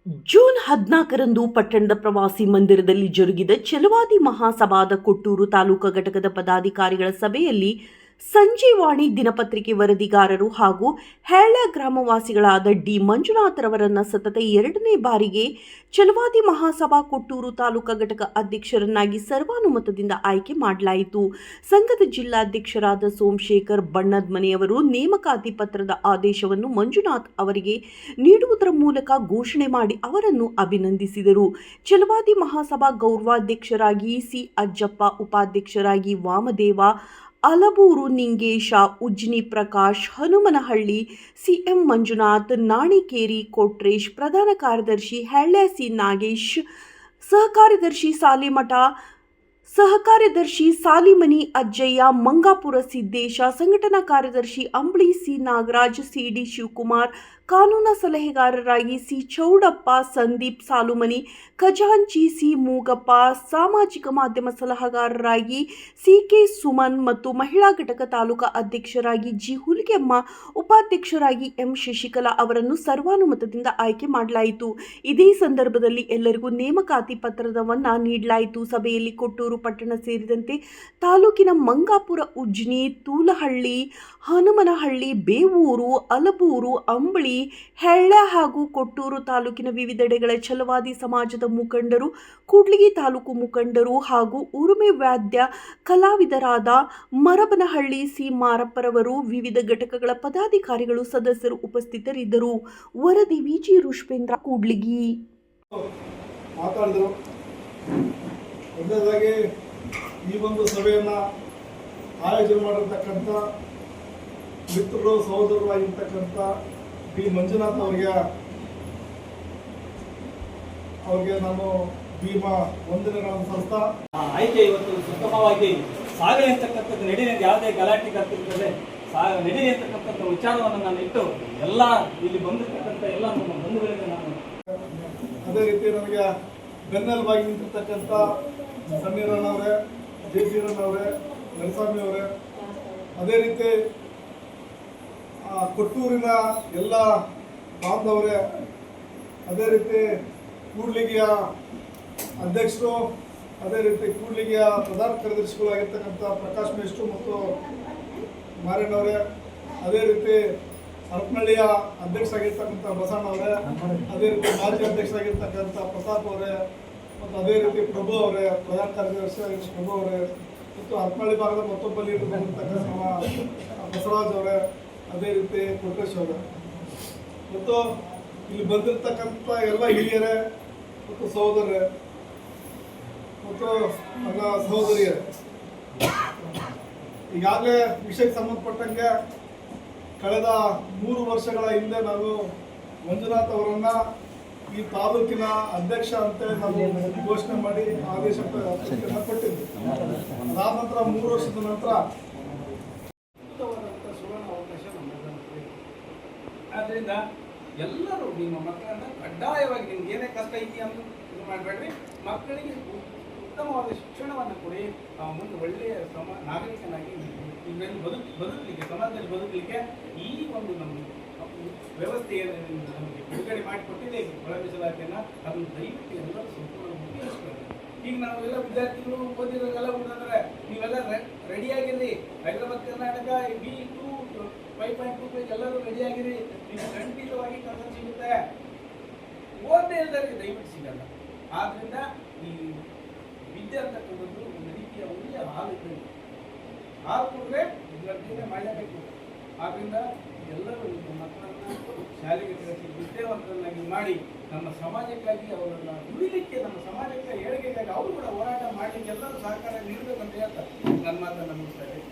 June 14ರಂದು ಪಟ್ಟಣದ ಪ್ರವಾಸಿ ಮಂದಿರದಲ್ಲಿ ಜರುಗಿದ ಛಲವಾದಿ ಮಹಾಸಭಾದ ಕೊಟ್ಟೂರು ತಾಲೂಕಾ ಘಟಕದ ಪದಾಧಿಕಾರಿಗಳ ಸಭೆಯಲ್ಲಿ ಸಂಜೀವಾಣಿ ದಿನಪತ್ರಿಕೆ ವರದಿಗಾರರು ಹಾಗೂ ಹೆಳ್ಳ ಗ್ರಾಮವಾಸಿಗಳಾದ ಡಿ ಮಂಜುನಾಥರವರನ್ನ ಸತತ 2ನೇ ಬಾರಿಗೆ ಛಲವಾದಿ ಮಹಾಸಭಾ ಕೊಟ್ಟೂರು ತಾಲೂಕಾ ಘಟಕ ಅಧ್ಯಕ್ಷರನ್ನಾಗಿ ಸರ್ವಾನುಮತದಿಂದ ಆಯ್ಕೆ ಮಾಡಲಾಯಿತು. ಸಂಘದ ಜಿಲ್ಲಾಧ್ಯಕ್ಷರಾದ ಸೋಮಶೇಖರ್ ಬಣ್ಣದ ಮನೆಯವರು ನೇಮಕಾತಿ ಪತ್ರದ ಆದೇಶವನ್ನು ಮಂಜುನಾಥ್ ಅವರಿಗೆ ನೀಡುವುದರ ಮೂಲಕ ಘೋಷಣೆ ಮಾಡಿ ಅವರನ್ನು ಅಭಿನಂದಿಸಿದರು. ಛಲವಾದಿ ಮಹಾಸಭಾ ಗೌರವಾಧ್ಯಕ್ಷರಾಗಿ ಸಿ ಅಜ್ಜಪ್ಪ, ಉಪಾಧ್ಯಕ್ಷರಾಗಿ ವಾಮದೇವ, ಅಲಬೂರು ನಿಂಗೇಶ, ಉಜ್ನಿ ಪ್ರಕಾಶ್, ಹನುಮನಹಳ್ಳಿ ಸಿಎಂ ಮಂಜುನಾಥ್, ನಾಣಿಕೇರಿ ಕೊಟ್ರೇಶ್, ಪ್ರಧಾನ ಕಾರ್ಯದರ್ಶಿ ಹೆಳ್ಳ ಸಿ ನಾಗೇಶ್, ಸಹಕಾರ್ಯದರ್ಶಿ ಸಾಲಿಮಠ, ಸಹಕಾರ್ಯದರ್ಶಿ ಸಾಲಿಮನಿ ಅಜ್ಜಯ್ಯ, ಮಂಗಾಪುರ ಸಿದ್ದೇಶ, ಸಂಘಟನಾ ಕಾರ್ಯದರ್ಶಿ ಅಂಬಳಿ ಸಿ ನಾಗರಾಜ್, ಸಿಡಿ ಶಿವಕುಮಾರ್, ಕಾನೂನು ಸಲಹೆಗಾರರಾಗಿ ಸಿ ಚೌಡಪ್ಪ, ಸಂದೀಪ್ ಸಾಲುಮನಿ, ಖಜಾಂಚಿ ಸಿ ಮೂಗಪ್ಪ, ಸಾಮಾಜಿಕ ಮಾಧ್ಯಮ ಸಲಹೆಗಾರರಾಗಿ ಸಿ.ಕೆ. ಸುಮನ್ ಮತ್ತು ಮಹಿಳಾ ಘಟಕ ತಾಲೂಕಾ ಅಧ್ಯಕ್ಷರಾಗಿ ಜಿ ಹುಲಿಗೆಮ್ಮ, ಉಪಾಧ್ಯಕ್ಷರಾಗಿ ಎಂ ಶಶಿಕಲಾ ಅವರನ್ನು ಸರ್ವಾನುಮತದಿಂದ ಆಯ್ಕೆ ಮಾಡಲಾಯಿತು. ಇದೇ ಸಂದರ್ಭದಲ್ಲಿ ಎಲ್ಲರಿಗೂ ನೇಮಕಾತಿ ಪತ್ರವನ್ನು ನೀಡಲಾಯಿತು. ಸಭೆಯಲ್ಲಿ ಕೊಟ್ಟೂರು ಪಟ್ಟಣ ಸೇರಿದಂತೆ ತಾಲೂಕಿನ ಮಂಗಾಪುರ, ಉಜ್ನಿ, ತೂಲಹಳ್ಳಿ, ಹನುಮನಹಳ್ಳಿ, ಬೇವೂರು, ಅಲಬೂರು, ಅಂಬಳಿ, ಹೆಳ್ಳ ಹಾಗೂ ಕೊಟ್ಟೂರು ತಾಲೂಕಿನ ವಿವಿಧೆಡೆಗಳ ಛಲವಾದಿ ಸಮಾಜದ ಮುಖಂಡರು, ಕೂಡ್ಲಿಗಿ ತಾಲೂಕು ಮುಖಂಡರು ಹಾಗೂ ಉರುಮೆ ವಾದ್ಯ ಕಲಾವಿದರಾದ ಮರಬನಹಳ್ಳಿ ಸಿ ಮಾರಪ್ಪರವರು, ವಿವಿಧ ಘಟಕಗಳ ಪದಾಧಿಕಾರಿಗಳು, ಸದಸ್ಯರು ಉಪಸ್ಥಿತರಿದ್ದರು. ವರದಿ ವಿಜಿ ರುಷ್ಪೇಂದ್ರ, ಕೂಡ್ಲಿಗಿ. ಒಂದನೇದಾಗಿ ಈ ಒಂದು ಸಭೆಯನ್ನು ಆಯೋಜನೆ ಮಾಡಿರ್ತಕ್ಕಂಥ ಮಿತ್ರರು, ಸಹೋದರರು ಆಗಿರ್ತಕ್ಕಂಥ ಡಿ ಮಂಜುನಾಥ್ ಅವ್ರಿಗೆ ನಾನು ಭೀಮಾ ವಂದನೆಗಳನ್ನು ಸಲ್ಲಿಸ್ತಾ, ಆಯ್ಕೆ ಇವತ್ತು ಸುಗಮವಾಗಿ ಸಾಗಲಿ ಅಂತಕ್ಕಂಥದ್ದು, ನಡೀಲಿ ಯಾವುದೇ ಗಲಾಟೆ ಕರ್ತಿರ್ತದೆ ನಡೀಲಿ ಅಂತಕ್ಕಂಥ ವಿಚಾರವನ್ನು ನಾನು ಇಟ್ಟು ಎಲ್ಲ ಇಲ್ಲಿ ಬಂದಿರ್ತಕ್ಕಂಥ ಎಲ್ಲ ನಮ್ಮ ಬಂಧುಗಳಿಗೆ ನಾನು ಅದೇ ರೀತಿ ನನಗೆ ಬೆನ್ನೆಲುಬಾಗಿ ನಿಂತಿರ್ತಕ್ಕಂಥ ಸಮೀರಣ್ಣವರೇ, ಜಯಸೀರಣ್ಣವರೇ, ನರಸ್ವಾಮಿ ಅವರೇ, ಅದೇ ರೀತಿ ಕೊಟ್ಟೂರಿನ ಎಲ್ಲ ಬಾಂಧವರೇ, ಅದೇ ರೀತಿ ಕೂಡ್ಲಿಗಿಯ ಅಧ್ಯಕ್ಷರು, ಅದೇ ರೀತಿ ಕೂಡ್ಲಿಗಿಯ ಪ್ರಧಾನ ಕಾರ್ಯದರ್ಶಿಗಳು ಆಗಿರ್ತಕ್ಕಂಥ ಪ್ರಕಾಶ್ ಮೇಷ್ಟ್ರು ಮತ್ತು ಮಾರೇಣ್ಣವರೇ, ಅದೇ ರೀತಿ ಹರಪನಹಳ್ಳಿಯ ಅಧ್ಯಕ್ಷರಾಗಿರ್ತಕ್ಕಂಥ ಬಸಣ್ಣವರೇ, ಅದೇ ರೀತಿ ಮಾಜಿ ಅಧ್ಯಕ್ಷರಾಗಿರ್ತಕ್ಕಂಥ ಪ್ರತಾಪ್ ಅವರೇ, ಮತ್ತು ಅದೇ ರೀತಿ ಪ್ರಭು ಅವರೇ, ಪ್ರಧಾನ ಕಾರ್ಯದರ್ಶಿ ಪ್ರಭು ಅವರೇ, ಮತ್ತು ಹರಪನಹಳ್ಳಿ ಭಾಗದ ಮತ್ತೊಬ್ಬ ಲೀಡರ್ ಬಂದಿರ್ತಕ್ಕಂಥ ಬಸವರಾಜ್ ಅವರೇ, ಅದೇ ರೀತಿ ಕೊಟ್ರೇಶ್ ಅವರೇ, ಮತ್ತು ಇಲ್ಲಿ ಬಂದಿರತಕ್ಕಂಥ ಎಲ್ಲ ಹಿರಿಯರೇ ಮತ್ತು ಸಹೋದರರೇ ಮತ್ತು ನನ್ನ ಸಹೋದರಿಯರೇ, ಈಗಾಗಲೇ ವಿಷಯಕ್ಕೆ ಸಂಬಂಧಪಟ್ಟಂಗೆ ಕಳೆದ 3 ವರ್ಷಗಳ ಹಿಂದೆ ನಾನು ಮಂಜುನಾಥ್ ಅವರನ್ನ ಈ ತಾಲೂಕಿನ ಅಧ್ಯಕ್ಷ ಅಂತೇಳಿ ನಾವು ಘೋಷಣೆ ಮಾಡಿ ಆದೇಶ ಕೊಟ್ಟಿದ್ದೆ. ಅದಾದ ನಂತರ 3 ವರ್ಷದ ನಂತರ ಆದ್ದರಿಂದ ಎಲ್ಲರೂ ನಿಮ್ಮ ಮಕ್ಕಳನ್ನ ಕಡ್ಡಾಯವಾಗಿ ನಿಮ್ಗೆ ಏನೇ ಕಷ್ಟ ಇದೆಯಾ ಅಂತ ಇದು ಮಾಡಬೇಡ್ರಿ, ಮಕ್ಕಳಿಗೆ ಉತ್ತಮವಾದ ಶಿಕ್ಷಣವನ್ನು ಕೊಡಿ. ಮುಂದೆ ಒಳ್ಳೆಯ ನಾಗರಿಕನಾಗಿ ಇದರಲ್ಲಿ ಬದುಕಲಿಕ್ಕೆ, ಸಮಾಜದಲ್ಲಿ ಬದುಕಲಿಕ್ಕೆ ಈ ಒಂದು ನಮ್ಮ ವ್ಯವಸ್ಥೆಯನ್ನು ನಮಗೆ ಬಿಡುಗಡೆ ಮಾಡಿಕೊಟ್ಟಿದೆ ಒಳ ಮೀಸಲಾತಿಯನ್ನು, ಅದನ್ನು ದಯವಿಟ್ಟು ಎಲ್ಲರೂ ಸಂಪೂರ್ಣ ಉಪಯೋಗಿಸ್ಕೊಳ್ಳಿ. ಈಗ ನಾವೆಲ್ಲ ವಿದ್ಯಾರ್ಥಿಗಳು ಓದಿರೋರೆಲ್ಲ ಓದಿದ್ರೆ ನೀವೆಲ್ಲ ರೆಡಿಯಾಗಿರಿ. ಹೈದರಾಬಾದ್ ಕರ್ನಾಟಕ B2 5.2 ಪೇಜ್ ಎಲ್ಲರೂ ರೆಡಿಯಾಗಿರಿ. ನೀವು ಖಂಡಿತವಾಗಿ ಕೆಲಸ ಸಿಗುತ್ತೆ. ಓದದೇ ಇಲ್ಲದವರಿಗೆ ದಯವಿಟ್ಟು ಸಿಗಲ್ಲ. ಆದ್ರಿಂದ ಈ ವಿದ್ಯೆ ಅಂತಕ್ಕಂಥದ್ದು ಒಂದು ರೀತಿಯ ಒಳ್ಳೆಯ ಹಾಲು ಕೊಟ್ಟರೆ ವಿದ್ಯಾರ್ಥಿಗಳೇ ಮಾಡಲೇಬೇಕು. ಆದ್ರಿಂದ ಎಲ್ಲರೂ ನಿಮ್ಮ ಮಕ್ಕಳನ್ನ ಶಾಲೆಗೆ ಕಳಿಸಿ ವಿದ್ಯಾವಂತರನ್ನಾಗಿ ಮಾಡಿ ನಮ್ಮ ಸಮಾಜಕ್ಕಾಗಿ ಅವರನ್ನ ದುಡಿಲಿಕ್ಕೆ, ನಮ್ಮ ಸಮಾಜಕ್ಕೆ ಏಳಿಗೆಗಾಗಿ ಅವರು ಕೂಡ ಹೋರಾಟ ಮಾಡಲಿಕ್ಕೆ ಎಲ್ಲರೂ ಸಹಕಾರ ನೀಡಬೇಕಂತ ಹೇಳ್ತಾರೆ ನನ್ನ ಮಾತನ್ನು ಮುಗಿಸ್ತಾರೆ.